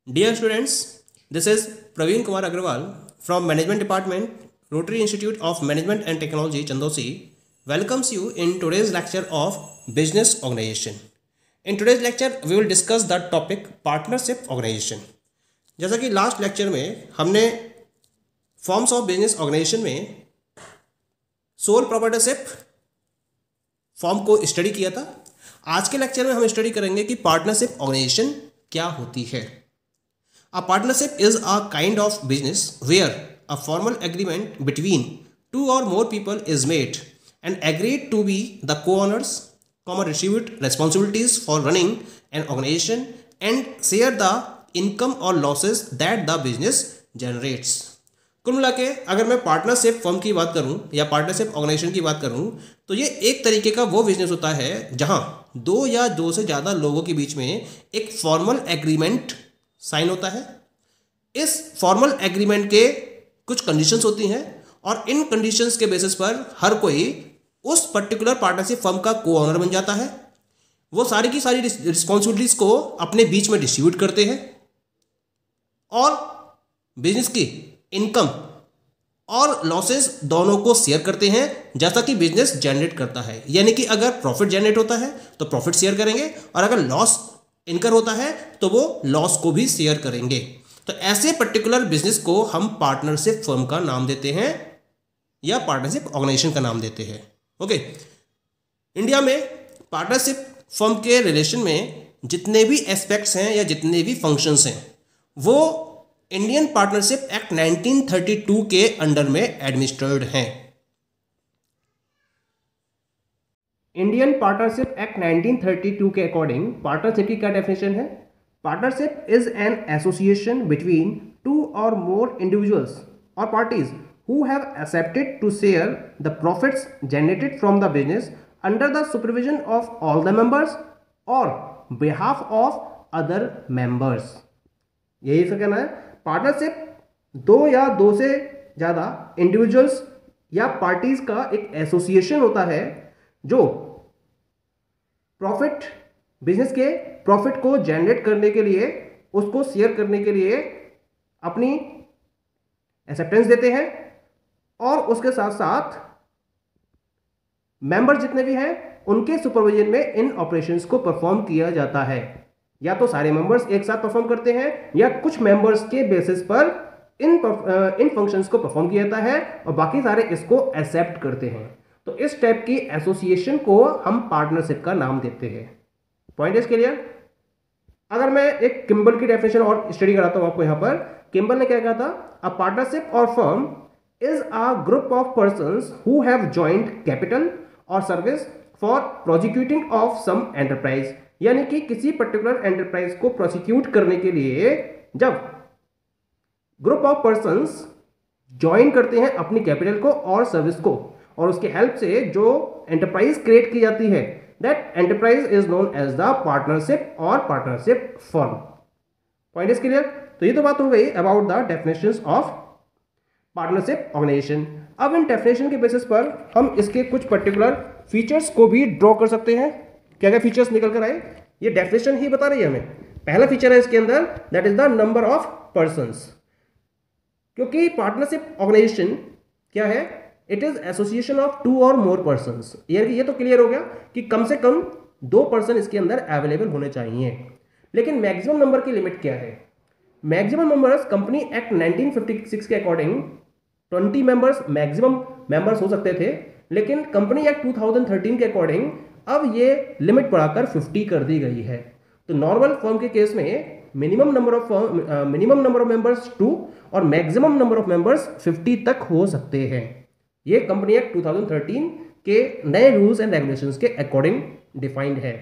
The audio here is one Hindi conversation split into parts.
Dear students, this is Praveen Kumar Agrawal from Management Department, Rotary Institute of Management and Technology, Chandosi, welcomes you in today's lecture of Business Organization. In today's lecture, we will discuss the topic Partnership Organization. जैसा कि लास्ट लेक्चर में हमने फॉर्म्स ऑफ बिजनेस ऑर्गेनाइजेशन में सोल प्रोप्राइटरशिप फॉर्म को स्टडी किया था। आज के लेक्चर में हम स्टडी करेंगे कि पार्टनरशिप ऑर्गेनाइजेशन क्या होती है। A partnership is a kind of business where a formal agreement between two or more people is made and agreed to be the co-owners, distribute responsibilities for running an organization and share the income or losses that the business generates. कुल मिला के अगर मैं पार्टनरशिप फर्म की बात करूं या पार्टनरशिप ऑर्गेनाइजेशन की बात करूं तो ये एक तरीके का वो बिजनेस होता है जहां दो या दो से ज़्यादा लोगों के बीच में एक फॉर्मल एग्रीमेंट साइन होता है। इस फॉर्मल एग्रीमेंट के कुछ कंडीशंस होती हैं और इन कंडीशंस के बेसिस पर हर कोई उस पर्टिकुलर पार्टनरशिप फर्म का को ओनर बन जाता है। वो सारी की सारी रिस्पॉन्सिबिलिटीज को अपने बीच में डिस्ट्रीब्यूट करते हैं और बिजनेस की इनकम और लॉसेस दोनों को शेयर करते हैं जैसा कि बिजनेस जनरेट करता है। यानी कि अगर प्रॉफिट जनरेट होता है तो प्रॉफिट शेयर करेंगे और अगर लॉस इनकर होता है तो वो लॉस को भी शेयर करेंगे। तो ऐसे पर्टिकुलर बिजनेस को हम पार्टनरशिप फर्म का नाम देते हैं या पार्टनरशिप ऑर्गेनाइजेशन का नाम देते हैं। ओके, इंडिया में पार्टनरशिप फर्म के रिलेशन में जितने भी एस्पेक्ट्स हैं या जितने भी फंक्शंस हैं वो इंडियन पार्टनरशिप एक्ट 1932 के अंडर में एडमिनिस्ट्रेड हैं। इंडियन पार्टनरशिप एक्ट 1932 के अकॉर्डिंग पार्टनरशिप की क्या डेफिनेशन है? Partnership is an association between two और मोर इंडिविजुअल्स और parties who have accepted to share the profits generated from the business under the supervision of all the members और बिहाफ ऑफ अदर मेंबर्स। यही इसका कहना है। पार्टनरशिप दो या दो से ज़्यादा इंडिविजुअल्स या पार्टीज का एक एसोसिएशन होता है जो प्रॉफिट बिजनेस के प्रॉफिट को जनरेट करने के लिए उसको शेयर करने के लिए अपनी एक्सेप्टेंस देते हैं और उसके साथ साथ मेंबर जितने भी हैं उनके सुपरविजन में इन ऑपरेशंस को परफॉर्म किया जाता है। या तो सारे मेंबर्स एक साथ परफॉर्म करते हैं या कुछ मेंबर्स के बेसिस पर इन फंक्शंस को परफॉर्म किया जाता है और बाकी सारे इसको एक्सेप्ट करते हैं। तो इस टाइप की एसोसिएशन को हम पार्टनरशिप का नाम देते हैं। Point is clear? अगर मैं एक किम्बल की डेफिनेशन और स्टडी कराता हूं आपको यहां पर। किम्बल ने क्या कहा था? अ पार्टनरशिप और firm is a group of persons who have joint capital और service for prosecuting of some enterprise. यानी कि किसी पर्टिकुलर एंटरप्राइज को प्रोसिक्यूट करने के लिए जब ग्रुप ऑफ पर्संस ज्वाइन करते हैं अपनी कैपिटल को और सर्विस को और उसके हेल्प से जो एंटरप्राइज क्रिएट की जाती है that enterprise is known as the partnership और partnership firm. Point is clear? तो ये तो बात हो गई about the definitions of partnership organization. अब इन डेफिनेशन के बेसिस पर हम इसके कुछ पर्टिकुलर फीचर्स को भी ड्रॉ कर सकते हैं। क्या क्या फीचर्स निकल कर आए ये डेफिनेशन ही बता रही है हमें। पहला फीचर है इसके अंदर that is the number of persons. क्योंकि पार्टनरशिप ऑर्गेनाइजेशन क्या है? It is association of two और मोर पर्संस। ये तो क्लियर हो गया कि कम से कम दो पर्सन इसके अंदर अवेलेबल होने चाहिए। लेकिन मैक्सिमम नंबर की लिमिट क्या है? मैक्सिमम मेंबर्स कंपनी एक्ट 1956 के अकॉर्डिंग 20 मेंबर्स मैक्सिमम मेंबर्स हो सकते थे, लेकिन कंपनी एक्ट 2013 के अकॉर्डिंग अब ये लिमिट बढ़ाकर 50 कर दी गई है। तो नॉर्मल फर्म के केस में मिनिमम नंबर ऑफ मेंबर्स 2 और मैक्सिमम नंबर ऑफ मेंबर्स 50 तक हो सकते हैं। ये कंपनी एक्ट 2013 के नए रूल्स एंड रेगुलेशंस के अकॉर्डिंग डिफाइंड है।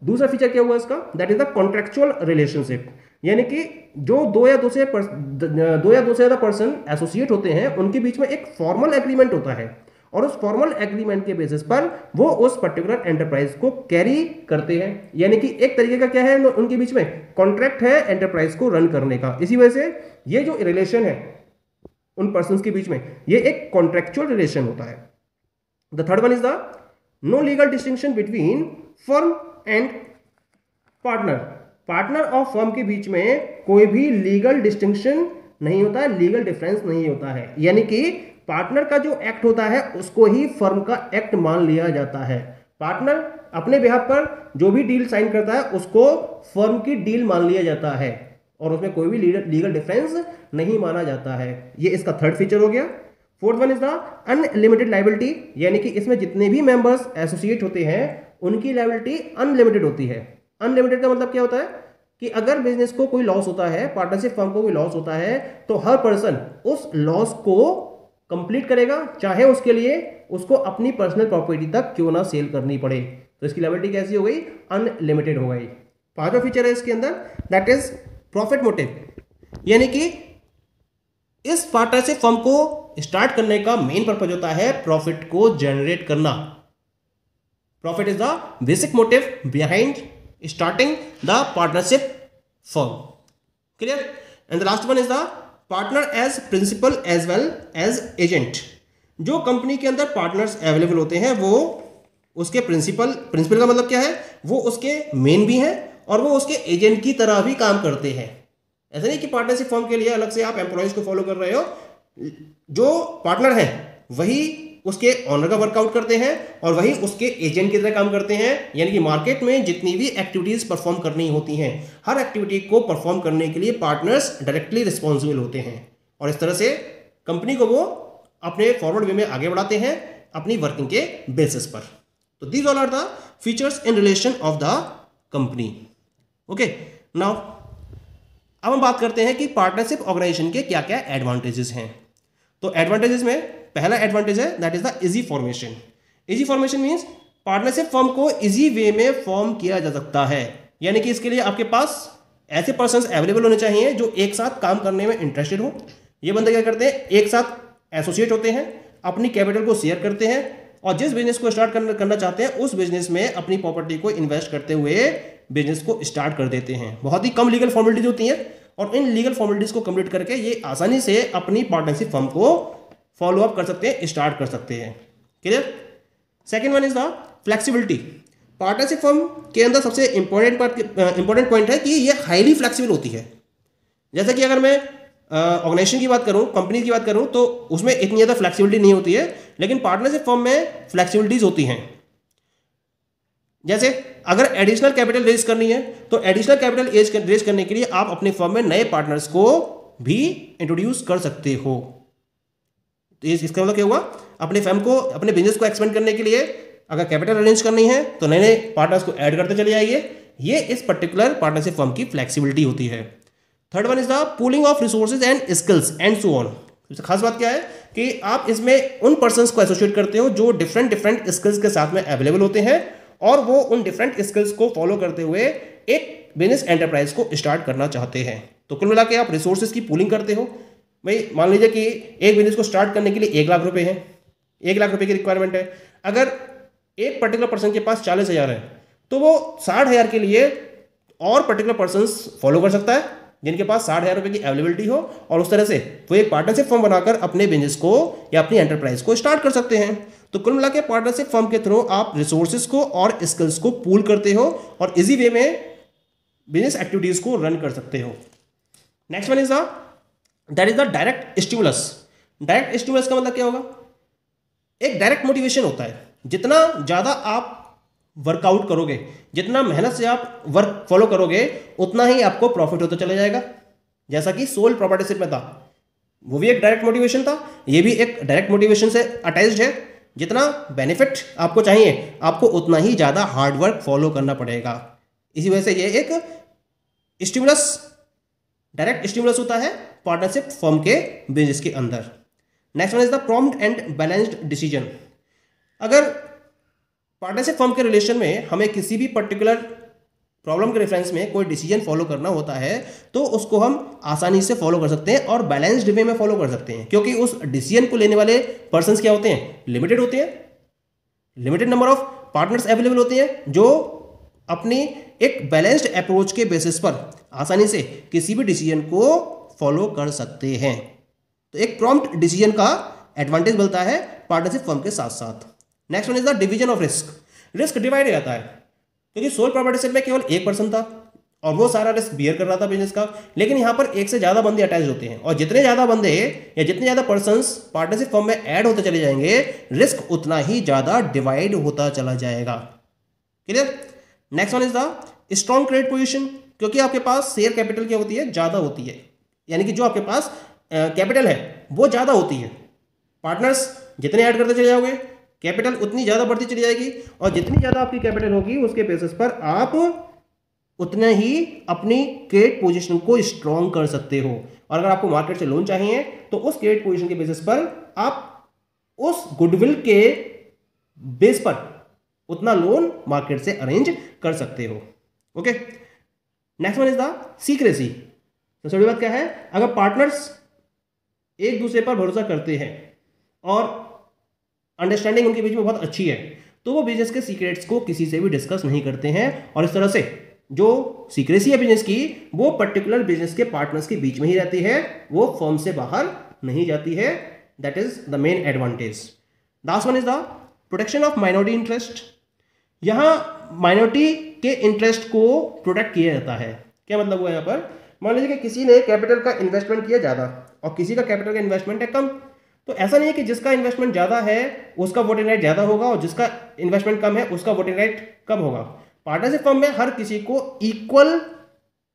दूसरा फीचर क्या हुआ इसका? That is the contractual relationship. यानी कि जो दो या दो से ज़्यादा पर्सन एसोसिएट होते हैं उनके बीच में एक फॉर्मल एग्रीमेंट होता है और उस फॉर्मल एग्रीमेंट के बेसिस पर वो उस पर्टिकुलर एंटरप्राइज को कैरी करते हैं। यानी कि एक तरीके का क्या है उनके बीच में कॉन्ट्रैक्ट है एंटरप्राइज को रन करने का। इसी वजह से ये जो रिलेशन है उन पर्संस के बीच में ये एक कॉन्ट्रेक्चुअल रिलेशन होता है। The third one is the no legal distinction between firm and partner. Partner और फर्म के बीच में कोई भी लीगल डिस्टिंक्शन नहीं होता है, लीगल डिफरेंस नहीं होता है, यानी कि पार्टनर का जो एक्ट होता है उसको ही फर्म का एक्ट मान लिया जाता है। पार्टनर अपने बिहाफ पर जो भी डील साइन करता है उसको फर्म की डील मान लिया जाता है और उसमें कोई भी लीगल डिफरेंस नहीं माना जाता है। ये इसका थर्ड फीचर हो गया। Fourth one is the unlimited liability, यानी कि इसमें जितने भी मेंबर्स एसोसिएट होते हैं उनकी लायबिलिटी अनलिमिटेड होती है। अनलिमिटेड का मतलब क्या होता है कि अगर बिजनेस को कोई लॉस होता है, पार्टनरशिप फर्म को कोई लॉस होता है, तो हर पर्सन उस लॉस को कंप्लीट करेगा, चाहे उसके लिए उसको अपनी पर्सनल प्रॉपर्टी तक क्यों ना सेल करनी पड़े। तो इसकी लायबिलिटी कैसी हो गई? अनलिमिटेड हो गई। पांचवा फीचर है इसके अंदर, दैट इज प्रॉफिट मोटिव, यानी कि इस पार्टनरशिप फर्म को स्टार्ट करने का मेन पर्पज होता है प्रॉफिट को जनरेट करना। Profit is the basic motive behind starting the partnership firm. Clear? And the last one is the partner as principal as well as agent. जो कंपनी के अंदर पार्टनर्स अवेलेबल होते हैं वो उसके प्रिंसिपल का मतलब क्या है? वो उसके मेन भी हैं और वो उसके एजेंट की तरह भी काम करते हैं। ऐसा नहीं कि पार्टनरशिप फर्म के लिए अलग से आप एम्प्लॉयज को फॉलो कर रहे हो, जो पार्टनर है वही उसके ऑनर का वर्कआउट करते हैं और वही उसके एजेंट की तरह काम करते हैं। यानी कि मार्केट में जितनी भी एक्टिविटीज परफॉर्म करनी होती हैं, हर एक्टिविटी को परफॉर्म करने के लिए पार्टनर्स डायरेक्टली रिस्पॉन्सिबल होते हैं और इस तरह से कंपनी को वो अपने फॉरवर्ड वे में आगे बढ़ाते हैं अपनी वर्किंग के बेसिस पर। तो these all are the features in relation of the company. Okay, now अब हम बात करते हैं कि पार्टनरशिप ऑर्गेनाइजेशन के क्या क्या एडवांटेजेस हैं। तो एडवांटेजेस में पहला एडवांटेज है that is the easy formation. Easy formation means partnership firm को इजी वे में फॉर्म किया जा सकता है, यानी कि इसके लिए आपके पास ऐसे पर्सन्स अवेलेबल होने चाहिए जो एक साथ काम करने में इंटरेस्टेड हो। ये बंदे क्या करते हैं? एक साथ एसोसिएट होते हैं, अपनी कैपिटल को शेयर करते हैं और जिस बिजनेस को स्टार्ट करना चाहते हैं उस बिजनेस में अपनी प्रॉपर्टी को इन्वेस्ट करते हुए बिजनेस को स्टार्ट कर देते हैं। बहुत ही कम लीगल फॉर्मेलिटीज होती हैं और इन लीगल फॉर्मेलिटीज को कंप्लीट करके ये आसानी से अपनी पार्टनरशिप फर्म को फॉलो अप कर सकते हैं, स्टार्ट कर सकते हैं। Clear? Second one is the flexibility. Partnership firm के अंदर सबसे इंपॉर्टेंट पॉइंट है कि ये हाईली फ्लेक्सिबल होती है। जैसे कि अगर मैं ऑर्गेनाइजेशन की बात करूं, कंपनी की बात करूं, तो उसमें इतनी ज़्यादा फ्लेक्सिबिलिटी नहीं होती है, लेकिन पार्टनरशिप फर्म में फ्लेक्सिबिलिटीज होती हैं। जैसे अगर एडिशनल कैपिटल रेज करनी है तो एडिशनल कैपिटल रेज करने के लिए आप अपने फर्म में नए पार्टनर्स को भी इंट्रोड्यूस कर सकते हो। तो इसका मतलब क्या हुआ? अपने फर्म को, अपने बिजनेस को एक्सपेंड करने के लिए अगर कैपिटल अरेंज करनी है तो नए नए पार्टनर्स को ऐड करते चले जाइए। ये इस पर्टिकुलर पार्टनरशिप फर्म की फ्लेक्सिबिलिटी होती है। Third one is the pooling of resources and skills and so on. सबसे खास बात क्या है कि आप इसमें उन पर्सन्स को एसोसिएट करते हो जो डिफरेंट स्किल्स के साथ में अवेलेबल होते हैं और वो उन डिफरेंट स्किल्स को फॉलो करते हुए एक बिजनेस एंटरप्राइज को स्टार्ट करना चाहते हैं। तो कुल मिला के आप रिसोर्सेज की पूलिंग करते हो। भाई मान लीजिए कि एक बिजनेस को स्टार्ट करने के लिए 1 लाख रुपए है, 1 लाख रुपए की रिक्वायरमेंट है। अगर एक पर्टिकुलर पर्सन के पास 40,000 है तो वो 60,000 के लिए और पर्टिकुलर पर्सन्स फॉलो कर सकता है जिनके पास 60,000 रुपए की अवेलेबिलिटी हो और उस तरह से वो एक पार्टनरशिप फर्म बनाकर अपने बिजनेस को या अपनी एंटरप्राइज को स्टार्ट कर सकते हैं। तो कुल मिला के पार्टनरशिप फर्म के थ्रू आप रिसोर्सेज को और स्किल्स को पूल करते हो और इजी वे में बिजनेस एक्टिविटीज को रन कर सकते हो। Next one is that is the direct stimulus. Direct stimulus का मतलब क्या होगा? एक डायरेक्ट मोटिवेशन होता है। जितना ज़्यादा आप वर्कआउट करोगे, जितना मेहनत से आप वर्क फॉलो करोगे, उतना ही आपको प्रॉफिट होता चला जाएगा। जैसा कि सोल प्रॉपर्टीशिप में था, वो भी एक डायरेक्ट मोटिवेशन था, ये भी एक डायरेक्ट मोटिवेशन से अटैच्ड है। जितना बेनिफिट आपको चाहिए, आपको उतना ही ज़्यादा हार्डवर्क फॉलो करना पड़ेगा। इसी वजह से ये एक स्टिमुलस, डायरेक्ट स्टिमुलस होता है पार्टनरशिप फर्म के बिजनेस के अंदर। Next one is the prompt and balanced decision. अगर पार्टनरशिप फर्म के रिलेशन में हमें किसी भी पर्टिकुलर प्रॉब्लम के रेफरेंस में कोई डिसीजन फॉलो करना होता है तो उसको हम आसानी से फॉलो कर सकते हैं और बैलेंस्ड वे में फॉलो कर सकते हैं, क्योंकि उस डिसीजन को लेने वाले पर्सन्स क्या होते हैं? लिमिटेड होते हैं। Limited number of partners available होते हैं जो अपनी एक बैलेंस्ड अप्रोच के बेसिस पर आसानी से किसी भी डिसीजन को फॉलो कर सकते हैं। तो एक प्रॉम्प्ट डिसीजन का एडवांटेज मिलता है पार्टनरशिप फर्म के साथ साथ। Next one is the division of risk. Risk divide हो जाता है, क्योंकि सोल प्रॉपर्टीशिप में केवल एक पर्सन था और वो सारा रिस्क बियर कर रहा था बिजनेस का। लेकिन यहाँ पर एक से ज़्यादा बंदे अटैच होते हैं, और जितने ज़्यादा बंदे या जितने ज़्यादा पर्सन्स पार्टनरशिप फर्म में ऐड होते चले जाएंगे, रिस्क उतना ही ज़्यादा डिवाइड होता चला जाएगा। Clear? Next one is the strong credit position, क्योंकि आपके पास शेयर कैपिटल क्या होती है, ज़्यादा होती है, यानी कि जो आपके पास कैपिटल है वो ज़्यादा होती है। पार्टनर्स जितने ऐड करते चले जाओगे, कैपिटल उतनी ज़्यादा बढ़ती चली जाएगी, और जितनी ज़्यादा आपकी कैपिटल होगी उसके बेसिस पर आप उतने ही अपनी क्रेडिट पोजीशन को स्ट्रॉन्ग कर सकते हो। और अगर आपको मार्केट से लोन चाहिए तो उस क्रेडिट पोजीशन के बेसिस पर आप उस गुडविल के बेस पर उतना लोन मार्केट से अरेंज कर सकते हो। Okay, next one is the secrecy. तो सबसे बड़ी बात क्या है, अगर पार्टनर्स एक दूसरे पर भरोसा करते हैं और अंडरस्टैंडिंग उनके बीच में बहुत अच्छी है, तो वो बिजनेस के सीक्रेट्स को किसी से भी डिस्कस नहीं करते हैं, और इस तरह से जो सीक्रेसी है बिजनेस की, वो पर्टिकुलर बिजनेस के पार्टनर्स के बीच में ही रहती है, वो फर्म से बाहर नहीं जाती है। That is the main advantage. Last one is the protection of minority interest. यहां माइनॉरिटी के इंटरेस्ट को प्रोटेक्ट किया जाता है। क्या मतलब हुआ यहाँ पर, मान लीजिए कि किसी ने कैपिटल का इन्वेस्टमेंट किया ज़्यादा और किसी का कैपिटल का इन्वेस्टमेंट है कम, तो ऐसा नहीं है कि जिसका इन्वेस्टमेंट ज़्यादा है उसका वोटिंग राइट ज़्यादा होगा और जिसका इन्वेस्टमेंट कम है उसका वोटिंग राइट कम होगा। पार्टनरशिप फर्म में हर किसी को इक्वल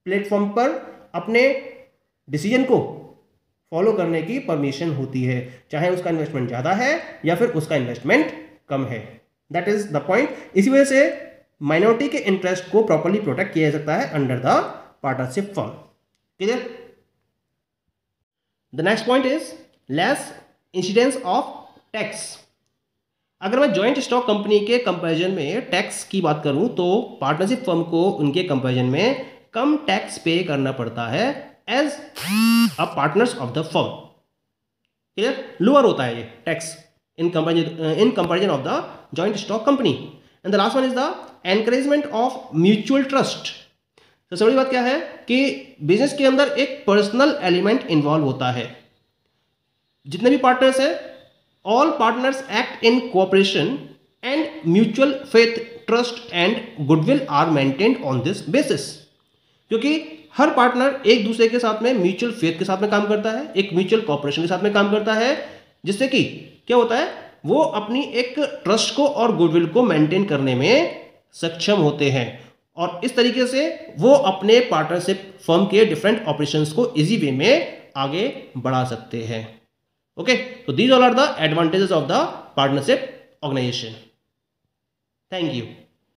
प्लेटफॉर्म पर अपने डिसीजन को फॉलो करने की परमिशन होती है, चाहे उसका इन्वेस्टमेंट ज़्यादा है या फिर उसका इन्वेस्टमेंट कम है। That is the point. इसी वजह से माइनॉरिटी के इंटरेस्ट को प्रॉपर्ली प्रोटेक्ट किया जा सकता है under the partnership firm. Clear? The next point is less incidence of tax. अगर मैं जॉइंट स्टॉक कंपनी के कंपैरिजन में टैक्स की बात करूं तो पार्टनरशिप फर्म को उनके कंपैरिजन में कम टैक्स पे करना पड़ता है as a partners of the firm. Clear? Lower होता है ये tax in comparison of the joint stock company. And the last one is the encouragement of mutual trust. तो सबसे बड़ी बात क्या है कि बिजनेस के अंदर एक पर्सनल एलिमेंट इन्वॉल्व होता है। जितने भी पार्टनर्स हैं, all partners act in cooperation and mutual faith, trust and goodwill are maintained on this basis। क्योंकि हर पार्टनर एक दूसरे के साथ में म्यूचुअल फेथ के साथ में काम करता है, एक म्यूचुअल कॉपरेशन के साथ में काम करता है, जिससे कि क्या होता है, वो अपनी एक ट्रस्ट को और गुडविल को मेंटेन करने में सक्षम होते हैं, और इस तरीके से वो अपने पार्टनरशिप फर्म के डिफरेंट ऑपरेशंस को इजी वे में आगे बढ़ा सकते हैं। Okay, so these all are the advantages of the partnership organization. Thank you.